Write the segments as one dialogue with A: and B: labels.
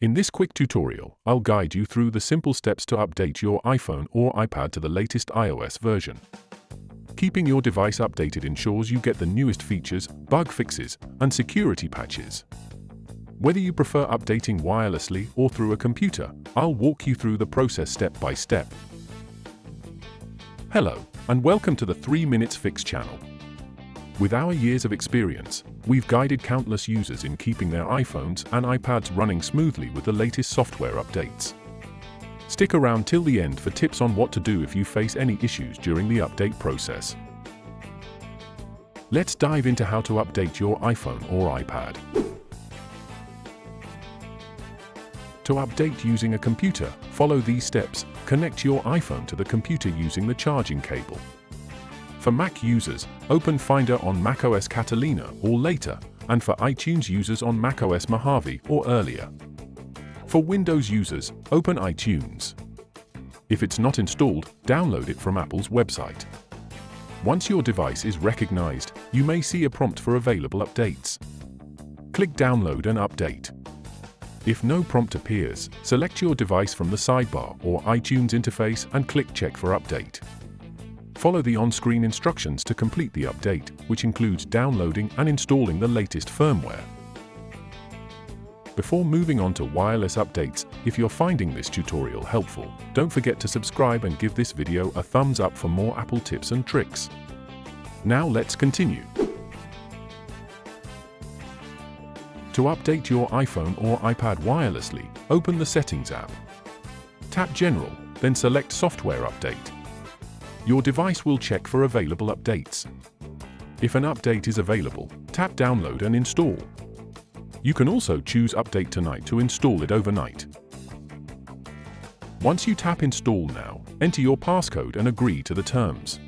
A: In this quick tutorial, I'll guide you through the simple steps to update your iPhone or iPad to the latest iOS version. Keeping your device updated ensures you get the newest features, bug fixes, and security patches. Whether you prefer updating wirelessly or through a computer, I'll walk you through the process step by step. Hello, and welcome to the 3 Minutes Fix channel. With our years of experience, we've guided countless users in keeping their iPhones and iPads running smoothly with the latest software updates. Stick around till the end for tips on what to do if you face any issues during the update process. Let's dive into how to update your iPhone or iPad. To update using a computer, follow these steps. Connect your iPhone to the computer using the charging cable. For Mac users, open Finder on macOS Catalina or later, and for iTunes users on macOS Mojave or earlier. For Windows users, open iTunes. If it's not installed, download it from Apple's website. Once your device is recognized, you may see a prompt for available updates. Click Download and Update. If no prompt appears, select your device from the sidebar or iTunes interface and click Check for Update. Follow the on-screen instructions to complete the update, which includes downloading and installing the latest firmware. Before moving on to wireless updates, if you're finding this tutorial helpful, don't forget to subscribe and give this video a thumbs up for more Apple tips and tricks. Now let's continue. To update your iPhone or iPad wirelessly, open the Settings app. Tap General, then select Software Update. Your device will check for available updates. If an update is available, tap Download and Install. You can also choose Update Tonight to install it overnight. Once you tap Install Now, enter your passcode and agree to the terms.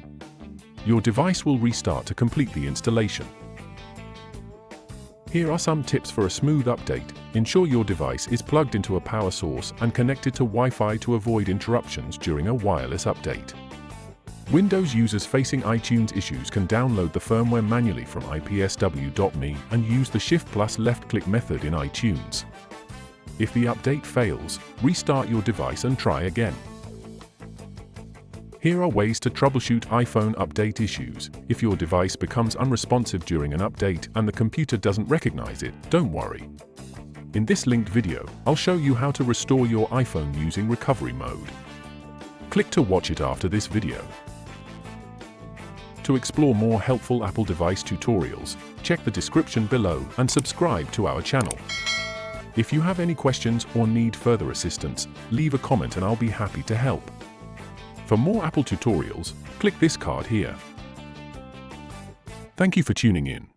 A: Your device will restart to complete the installation. Here are some tips for a smooth update. Ensure your device is plugged into a power source and connected to Wi-Fi to avoid interruptions during a wireless update. Windows users facing iTunes issues can download the firmware manually from ipsw.me and use the Shift+ left-click method in iTunes. If the update fails, restart your device and try again. Here are ways to troubleshoot iPhone update issues. If your device becomes unresponsive during an update and the computer doesn't recognize it, don't worry. In this linked video, I'll show you how to restore your iPhone using recovery mode. Click to watch it after this video. To explore more helpful Apple device tutorials, check the description below and subscribe to our channel. If you have any questions or need further assistance, leave a comment and I'll be happy to help. For more Apple tutorials, click this card here. Thank you for tuning in.